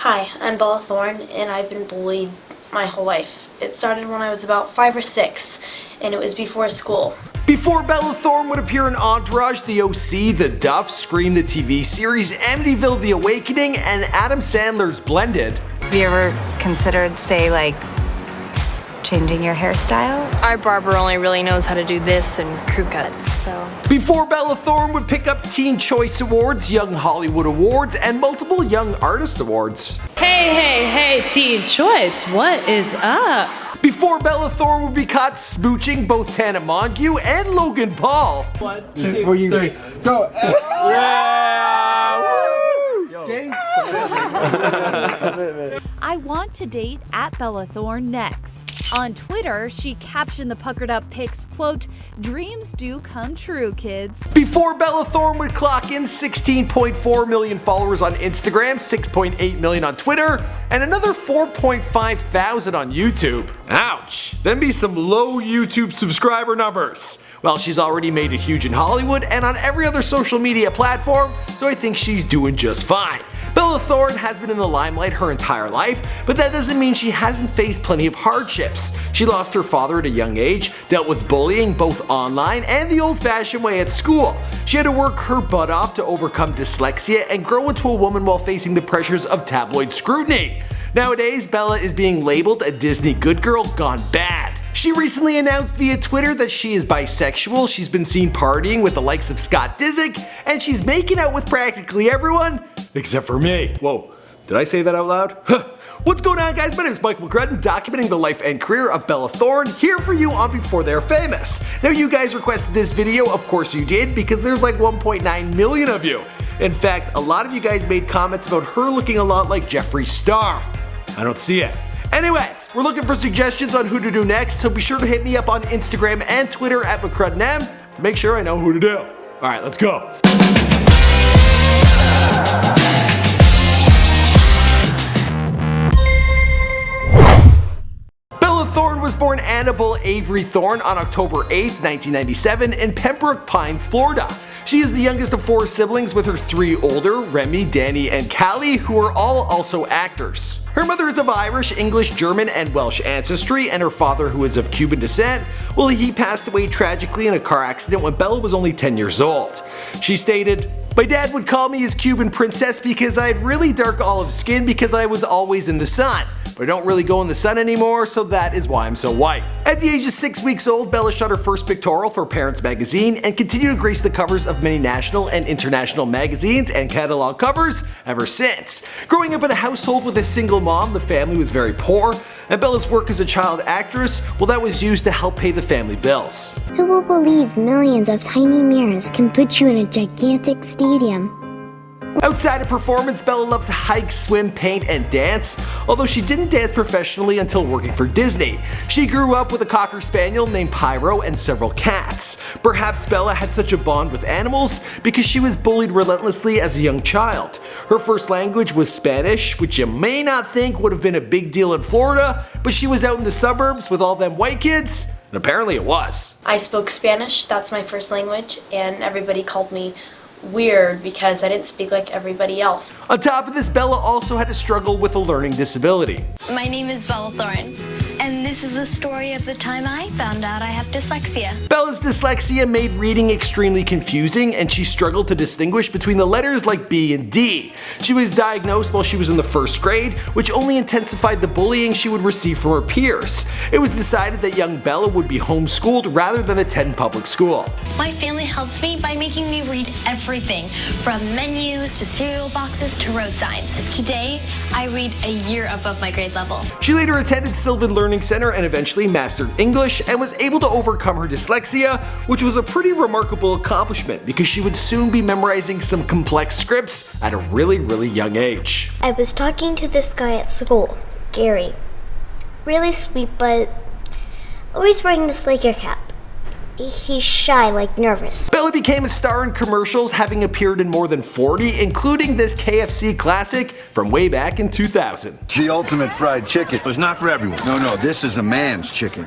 Hi, I'm Bella Thorne, and I've been bullied my whole life. It started when I was about 5 or 6, and it was before school. Before Bella Thorne would appear in Entourage, The OC, The Duff, Scream the TV series, Amityville The Awakening, and Adam Sandler's Blended. Have you ever considered, say, like, changing your hairstyle? Our barber only really knows how to do this and crew cuts, so. Before Bella Thorne would pick up Teen Choice Awards, Young Hollywood Awards, and multiple Young Artist Awards. Hey, Teen Choice, what is up? Before Bella Thorne would be caught smooching both Tana Montague and Logan Paul. 1, 2, 3, go! I want to date at Bella Thorne next. On Twitter, she captioned the puckered up pics, quote, "Dreams do come true, kids." Before Bella Thorne would clock in 16.4 million followers on Instagram, 6.8 million on Twitter, and another 4.5 thousand on YouTube. Ouch! Them be some low YouTube subscriber numbers. Well, she's already made it huge in Hollywood and on every other social media platform, so I think she's doing just fine. Bella Thorne has been in the limelight her entire life, but that doesn't mean she hasn't faced plenty of hardships. She lost her father at a young age, dealt with bullying both online and the old-fashioned way at school. She had to work her butt off to overcome dyslexia and grow into a woman while facing the pressures of tabloid scrutiny. Nowadays, Bella is being labeled a Disney good girl gone bad. She recently announced via Twitter that she is bisexual, she's been seen partying with the likes of Scott Disick, and she's making out with practically everyone, except for me. Whoa, did I say that out loud? What's going on, guys? My name is Michael McCrudden, documenting the life and career of Bella Thorne, here for you on Before They're Famous. Now, you guys requested this video, of course you did, because there's like 1.9 million of you. In fact, a lot of you guys made comments about her looking a lot like Jeffree Star. I don't see it. Anyways, we're looking for suggestions on who to do next, so be sure to hit me up on Instagram and Twitter at McCruddenM to make sure I know who to do. Alright, let's go. Bella Thorne was born Annabelle Avery Thorne on October 8, 1997 in Pembroke Pines, Florida. She is the youngest of 4 siblings, with her 3 older, Remy, Danny, and Callie, who are all also actors. Her mother is of Irish, English, German, and Welsh ancestry, and her father, who is of Cuban descent, well, he passed away tragically in a car accident when Bella was only 10 years old. She stated, "My dad would call me his Cuban princess because I had really dark olive skin because I was always in the sun. But I don't really go in the sun anymore, so that is why I'm so white." At the age of 6 weeks old, Bella shot her first pictorial for Parents magazine and continued to grace the covers of many national and international magazines and catalog covers ever since. Growing up in a household with a single mom, the family was very poor, and Bella's work as a child actress, well, that was used to help pay the family bills. Who will believe millions of tiny mirrors can put you in a gigantic stadium? Outside of performance, Bella loved to hike, swim, paint, and dance, although she didn't dance professionally until working for Disney. She grew up with a Cocker Spaniel named Pyro and several cats. Perhaps Bella had such a bond with animals because she was bullied relentlessly as a young child. Her first language was Spanish, which you may not think would have been a big deal in Florida, but she was out in the suburbs with all them white kids, and apparently it was. I spoke Spanish, that's my first language, and everybody called me weird because I didn't speak like everybody else. On top of this, Bella also had to struggle with a learning disability. My name is Bella Thorne, and this is the story of the time I found out I have dyslexia. Bella's dyslexia made reading extremely confusing, and she struggled to distinguish between the letters like B and D. She was diagnosed while she was in the 1st grade, which only intensified the bullying she would receive from her peers. It was decided that young Bella would be homeschooled rather than attend public school. My family helped me by making me read everything from menus to cereal boxes to road signs. Today, I read a year above my grade level. She later attended Sylvan Learning Center and eventually mastered English and was able to overcome her dyslexia, which was a pretty remarkable accomplishment because she would soon be memorizing some complex scripts at a really young age. I was talking to this guy at school, Gary. Really sweet, but always wearing this Laker cap. He's shy, like nervous. Bella became a star in commercials, having appeared in more than 40, including this KFC classic from way back in 2000. The ultimate fried chicken. It's not for everyone. No, this is a man's chicken.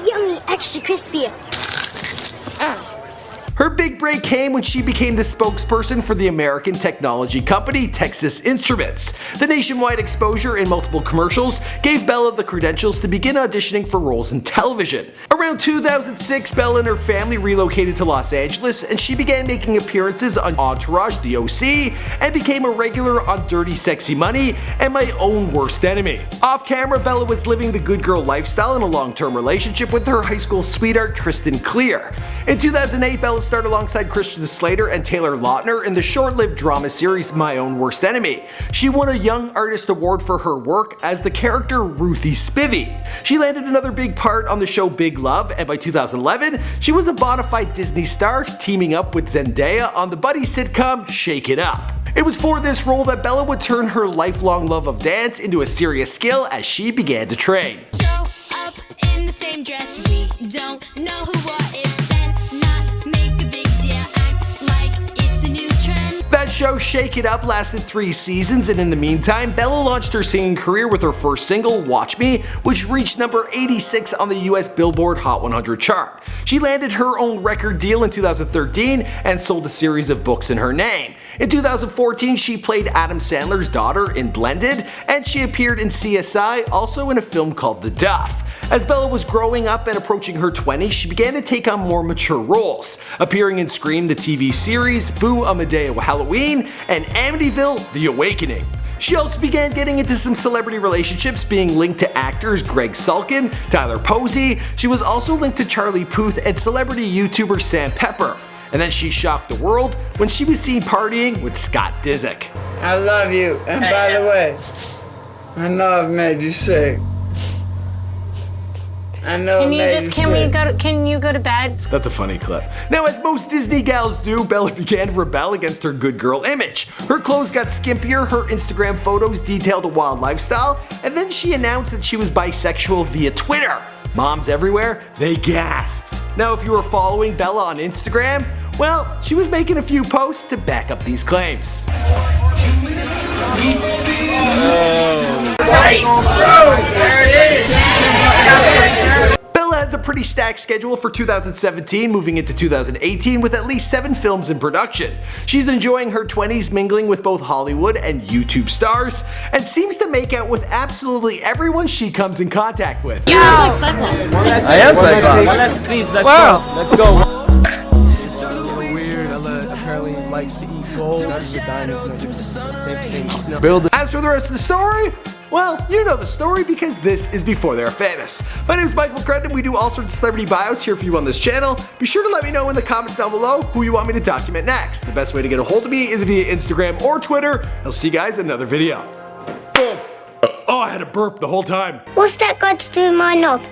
Yummy, extra crispy. Her big break came when she became the spokesperson for the American technology company Texas Instruments. The nationwide exposure in multiple commercials gave Bella the credentials to begin auditioning for roles in television. Around 2006, Bella and her family relocated to Los Angeles, and she began making appearances on Entourage, The OC, and became a regular on Dirty Sexy Money and My Own Worst Enemy. Off camera, Bella was living the good girl lifestyle in a long-term relationship with her high school sweetheart Tristan Clear. In 2008, Bella starred alongside Christian Slater and Taylor Lautner in the short-lived drama series My Own Worst Enemy. She won a Young Artist Award for her work as the character Ruthie Spivey. She landed another big part on the show Big Love, and by 2011, she was a bona fide Disney star, teaming up with Zendaya on the buddy sitcom Shake It Up. It was for this role that Bella would turn her lifelong love of dance into a serious skill as she began to train. Show up in the same dress, we don't know who or if best not make a big deal, act like it's a new trend. That show Shake It Up lasted 3 seasons, and in the meantime, Bella launched her singing career with her first single, Watch Me, which reached number 86 on the US Billboard Hot 100 chart. She landed her own record deal in 2013 and sold a series of books in her name. In 2014, she played Adam Sandler's daughter in Blended, and she appeared in CSI, also in a film called The Duff. As Bella was growing up and approaching her 20s, she began to take on more mature roles, appearing in Scream the TV series, Boo Amadeo Halloween, and Amityville The Awakening. She also began getting into some celebrity relationships, being linked to actors Greg Sulkin, Tyler Posey. She was also linked to Charlie Puth and celebrity YouTuber Sam Pepper. And then she shocked the world when she was seen partying with Scott Disick. I love you, and by the way, I know I've made you sick. I know Can you go to bed? That's a funny clip. Now, as most Disney gals do, Bella began to rebel against her good girl image. Her clothes got skimpier, her Instagram photos detailed a wild lifestyle, and then she announced that she was bisexual via Twitter. Moms everywhere, they gasped. Now, if you were following Bella on Instagram, well, she was making a few posts to back up these claims. Bella has a pretty stacked schedule for 2017, moving into 2018 with at least 7 films in production. She's enjoying her 20s mingling with both Hollywood and YouTube stars, and seems to make out with absolutely everyone she comes in contact with. I am Cyclops. Please, let's go. As for the rest of the story, well, you know the story because this is Before They're Famous. My name is Michael McCrudden. We do all sorts of celebrity bios here for you on this channel. Be sure to let me know in the comments down below who you want me to document next. The best way to get a hold of me is via Instagram or Twitter. I'll see you guys in another video. Boom. Oh, I had a burp the whole time. What's that got to do with my knob?